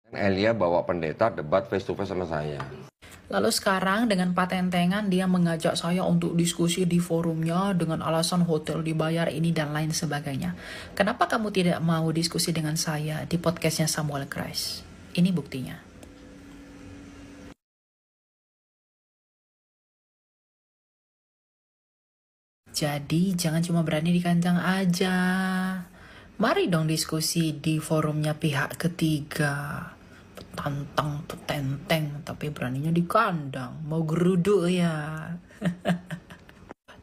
Elia bawa pendeta debat face to face sama saya. Lalu sekarang dengan patentengan dia mengajak saya untuk diskusi di forumnya dengan alasan hotel dibayar ini dan lain sebagainya. Kenapa kamu tidak mau diskusi dengan saya di podcastnya Samuel Christ? Ini buktinya. Jadi jangan cuma berani di kandang aja. Mari dong diskusi di forumnya pihak ketiga. Petantang, petenteng, tapi beraninya di kandang. Mau geruduk ya.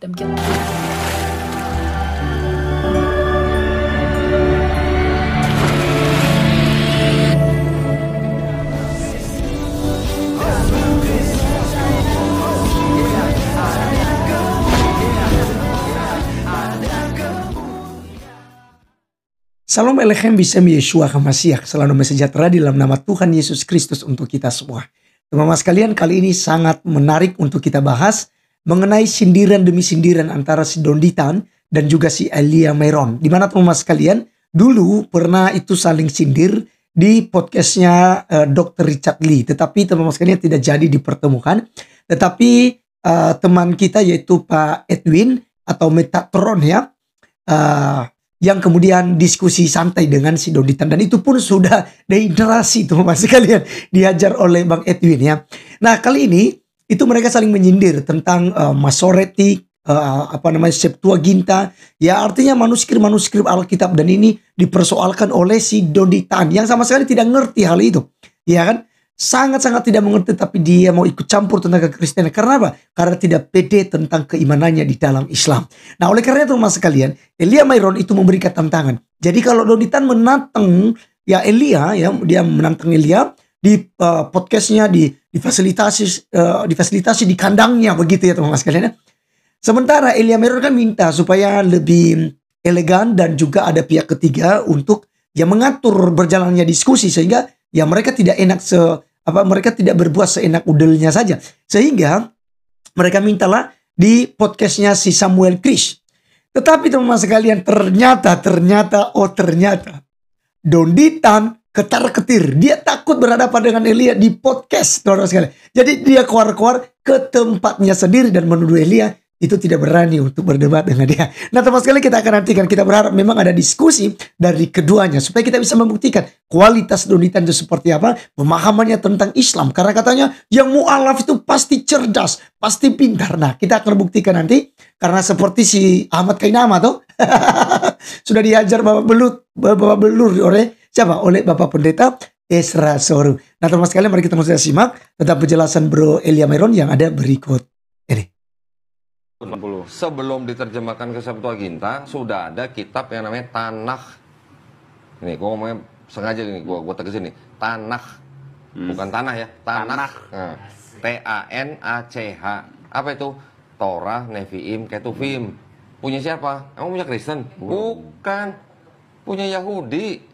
Dan kita... Salam Elechem Bisem Yeshua HaMashiach. Selalu sejahtera di dalam nama Tuhan Yesus Kristus untuk kita semua. Teman-teman sekalian, kali ini sangat menarik untuk kita bahas mengenai sindiran demi sindiran antara si Don Ditan dan juga si Elia Myron. Di mana teman-teman sekalian, dulu pernah itu saling sindir di podcastnya Dr. Richard Lee. Tetapi teman-teman sekalian tidak jadi dipertemukan. Tetapi teman kita yaitu Pak Edwin atau Metatron ya, yang kemudian diskusi santai dengan si Don Ditan. Dan itu pun sudah dehidrasi teman-teman sekalian, diajar oleh Bang Edwin ya. Nah kali ini itu mereka saling menyindir tentang Masoretik, Septuaginta, ya artinya manuskrip Alkitab, dan ini dipersoalkan oleh si Don Ditan yang sama sekali tidak ngerti hal itu, ya kan? Sangat-sangat tidak mengerti, tapi dia mau ikut campur tentang kekristenan. Karena apa? Karena tidak pede tentang keimanannya di dalam Islam. Nah oleh karena itu teman sekalian, Elia Myron itu memberikan tantangan. Jadi kalau Don Ditan menantang ya Elia, ya dia menantang Elia di podcastnya, difasilitasi di kandangnya begitu ya teman-teman sekalian. Sementara Elia Myron kan minta supaya lebih elegan dan juga ada pihak ketiga untuk ya mengatur berjalannya diskusi sehingga ya mereka tidak enak mereka tidak berbuat seenak udelnya saja. Sehingga mereka mintalah di podcastnya si Samuel Christ. Tetapi teman-teman sekalian, ternyata Don Ditan ketar-ketir. Dia takut berhadapan dengan Elia di podcast, teman-teman sekalian. Jadi dia keluar-keluar ke tempatnya sendiri dan menuduh Elia itu tidak berani untuk berdebat dengan dia. Nah teman sekalian, kita akan nantikan. Kita berharap memang ada diskusi dari keduanya supaya kita bisa membuktikan kualitas Don Ditan itu seperti apa, pemahamannya tentang Islam. Karena katanya yang mu'alaf itu pasti cerdas, pasti pintar. Nah kita akan buktikan nanti, karena seperti si Ahmad Kainama tuh sudah diajar Bapak Belur oleh siapa? Oleh Bapak Pendeta Ezra Soru. Nah teman sekalian, mari kita mulai simak tentang penjelasan Bro Elia Myron yang ada berikut ini. Sebelum diterjemahkan ke Septuaginta sudah ada kitab yang namanya Tanakh. Ini gue ngomongnya sengaja nih, gue tegesin nih, Tanakh, bukan tanah ya, Tanakh. Nah, T-A-N-A-C-H. Apa itu? Torah, Nevi'im, Ketuvim. Punya siapa? Emang punya Kristen? Bukan, punya Yahudi.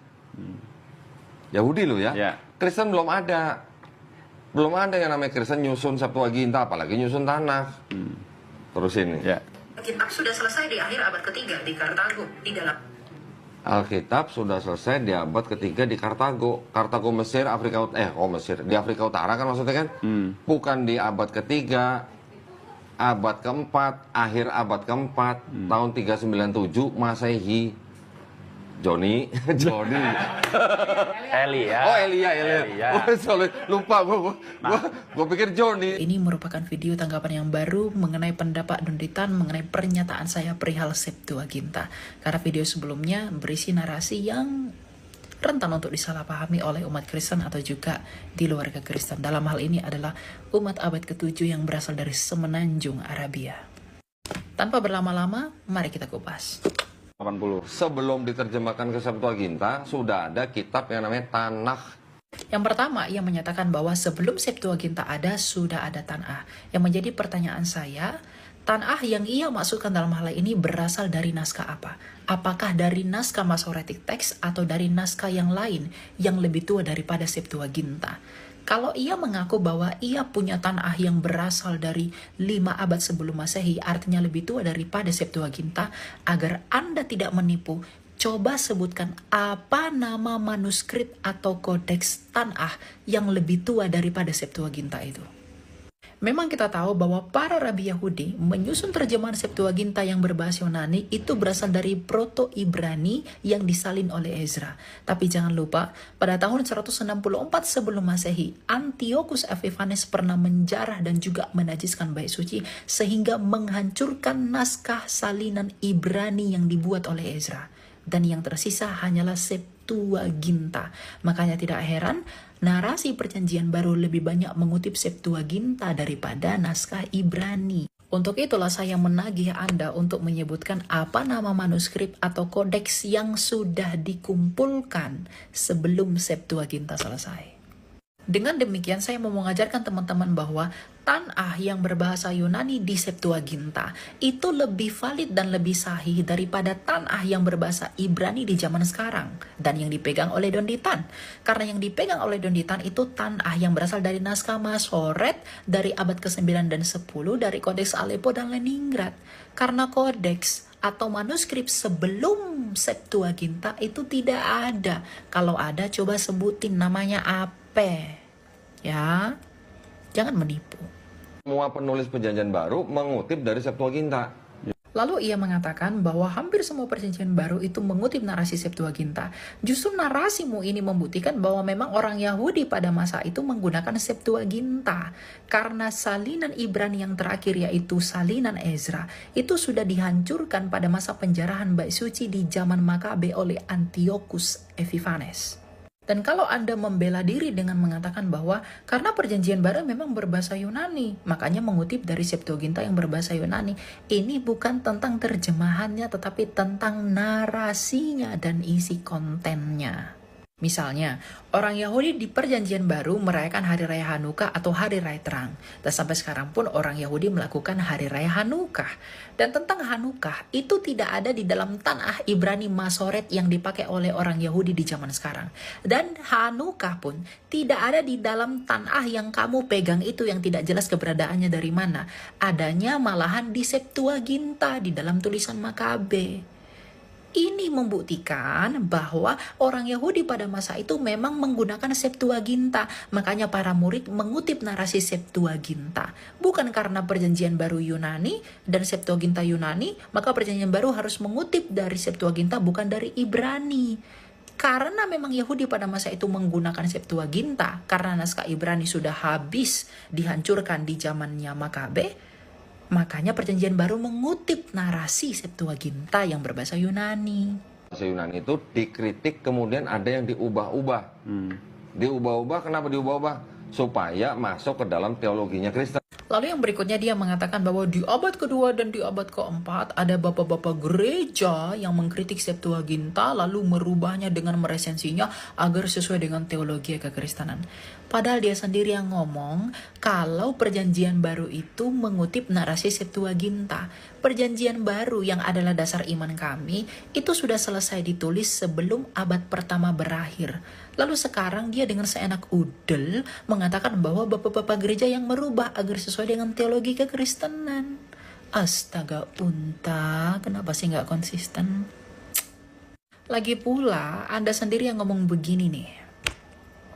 Yahudi lo ya. Kristen belum ada yang namanya Kristen nyusun Septuaginta, apalagi nyusun Tanakh. Terus ini. Ya. Alkitab sudah selesai di akhir abad ketiga di Kartago. Alkitab sudah selesai di abad ketiga di Kartago. Kartago Mesir, Mesir. Di Afrika Utara kan maksudnya kan? Bukan di abad ketiga, abad keempat, akhir abad keempat, tahun 397 Masehi. Johnny. Elia. Oh Elia. Lupa gue pikir Johnny. Ini merupakan video tanggapan yang baru mengenai pendapat Don Ditan mengenai pernyataan saya perihal Septuaginta. Karena video sebelumnya berisi narasi yang rentan untuk disalahpahami oleh umat Kristen atau juga di luar Kristen. Dalam hal ini adalah umat abad ke-7 yang berasal dari semenanjung Arabia. Tanpa berlama-lama, mari kita kupas. Sebelum diterjemahkan ke Septuaginta sudah ada kitab yang namanya Tanakh. Yang pertama, ia menyatakan bahwa sebelum Septuaginta ada, sudah ada Tanakh. Yang menjadi pertanyaan saya, Tanakh yang ia masukkan dalam hal ini berasal dari naskah apa? Apakah dari naskah Masoretic Text atau dari naskah yang lain yang lebih tua daripada Septuaginta? Kalau ia mengaku bahwa ia punya Tanakh yang berasal dari 5 abad sebelum Masehi, artinya lebih tua daripada Septuaginta, agar Anda tidak menipu, Coba sebutkan apa nama manuskrip atau kodeks Tanakh yang lebih tua daripada Septuaginta itu. Memang kita tahu bahwa para rabi Yahudi menyusun terjemahan Septuaginta yang berbahasa Yunani itu berasal dari Proto-Ibrani yang disalin oleh Ezra. Tapi jangan lupa, pada tahun 164 sebelum Masehi, Antiochus Epiphanes pernah menjarah dan juga menajiskan bait suci sehingga menghancurkan naskah salinan Ibrani yang dibuat oleh Ezra. Dan yang tersisa hanyalah Septuaginta. Makanya tidak heran narasi perjanjian baru lebih banyak mengutip Septuaginta daripada naskah Ibrani. Untuk itulah saya menagih Anda untuk menyebutkan apa nama manuskrip atau kodeks yang sudah dikumpulkan sebelum Septuaginta selesai. Dengan demikian saya mau mengajarkan teman-teman bahwa Tanakh yang berbahasa Yunani di Septuaginta itu lebih valid dan lebih sahih daripada Tanakh yang berbahasa Ibrani di zaman sekarang dan yang dipegang oleh Donditan. Karena yang dipegang oleh Donditan itu Tanakh yang berasal dari naskah Masoret dari abad ke-9 dan 10 dari Kodeks Aleppo dan Leningrad. Karena kodeks atau manuskrip sebelum Septuaginta itu tidak ada. Kalau ada coba sebutin namanya apa. Ya, jangan menipu. Semua penulis perjanjian baru mengutip dari Septuaginta. Lalu ia mengatakan bahwa hampir semua perjanjian baru itu mengutip narasi Septuaginta. Justru narasimu ini membuktikan bahwa memang orang Yahudi pada masa itu menggunakan Septuaginta. Karena salinan Ibrani yang terakhir yaitu salinan Ezra itu sudah dihancurkan pada masa penjarahan bait suci di zaman Makabe oleh Antiochus Epiphanes. Dan kalau Anda membela diri dengan mengatakan bahwa karena perjanjian baru memang berbahasa Yunani, makanya mengutip dari Septuaginta yang berbahasa Yunani, ini bukan tentang terjemahannya tetapi tentang narasinya dan isi kontennya. Misalnya, orang Yahudi di perjanjian baru merayakan hari raya Hanukkah atau hari raya terang. Dan sampai sekarang pun orang Yahudi melakukan hari raya Hanukkah. Dan tentang Hanukkah itu tidak ada di dalam Tanakh Ibrani Masoret yang dipakai oleh orang Yahudi di zaman sekarang. Dan Hanukkah pun tidak ada di dalam Tanakh yang kamu pegang itu yang tidak jelas keberadaannya dari mana. Adanya malahan di Septuaginta di dalam tulisan Makabe. Ini membuktikan bahwa orang Yahudi pada masa itu memang menggunakan Septuaginta. Makanya para murid mengutip narasi Septuaginta. Bukan karena perjanjian baru Yunani dan Septuaginta Yunani, maka perjanjian baru harus mengutip dari Septuaginta bukan dari Ibrani. Karena memang Yahudi pada masa itu menggunakan Septuaginta, karena naskah Ibrani sudah habis dihancurkan di zamannya Makabe, makanya perjanjian baru mengutip narasi Septuaginta yang berbahasa Yunani. Bahasa Yunani itu dikritik kemudian ada yang diubah-ubah. Diubah-ubah, kenapa diubah-ubah? Supaya masuk ke dalam teologinya Kristen. Lalu yang berikutnya dia mengatakan bahwa di abad kedua dan di abad keempat ada bapak-bapak gereja yang mengkritik Septuaginta lalu merubahnya dengan meresensinya agar sesuai dengan teologi kekristenan. Padahal dia sendiri yang ngomong kalau perjanjian baru itu mengutip narasi Septuaginta. Perjanjian baru yang adalah dasar iman kami itu sudah selesai ditulis sebelum abad pertama berakhir. Lalu sekarang dia dengan seenak udel mengatakan bahwa bapak-bapak gereja yang merubah agar sesuai dengan teologi kekristenan. Astaga unta, kenapa sih nggak konsisten? Lagi pula, Anda sendiri yang ngomong begini nih.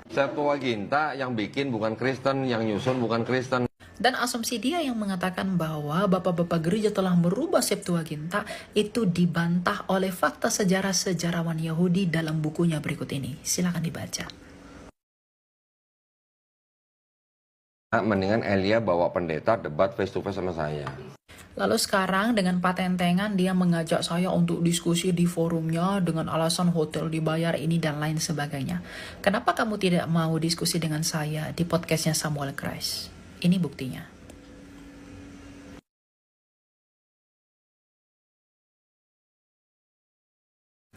Septuaginta yang bikin bukan Kristen, yang nyusun bukan Kristen. Dan asumsi dia yang mengatakan bahwa bapak-bapak gereja telah merubah Septuaginta itu dibantah oleh fakta sejarah sejarawan Yahudi dalam bukunya berikut ini. Silakan dibaca. Mendingan Elia bawa pendeta debat face to face sama saya. Lalu sekarang dengan patentengan dia mengajak saya untuk diskusi di forumnya dengan alasan hotel dibayar ini dan lain sebagainya. Kenapa kamu tidak mau diskusi dengan saya di podcastnya Samuel Christ? Ini buktinya.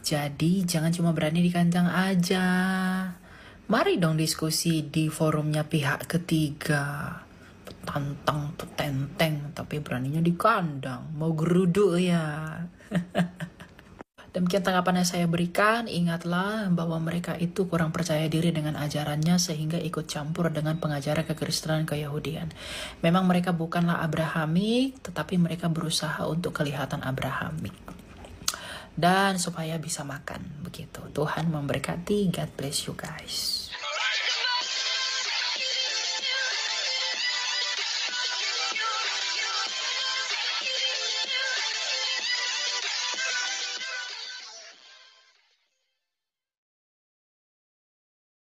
Jadi jangan cuma berani di kandang aja. Mari dong diskusi di forumnya pihak ketiga. Petantang, petenteng, tapi beraninya di kandang. Mau geruduk ya. Demikian tanggapan yang saya berikan, ingatlah bahwa mereka itu kurang percaya diri dengan ajarannya sehingga ikut campur dengan pengajaran kekristenan keyahudian. Memang mereka bukanlah Abrahamik, tetapi mereka berusaha untuk kelihatan Abrahamik. dan supaya bisa makan begitu. Tuhan memberkati. God bless you guys.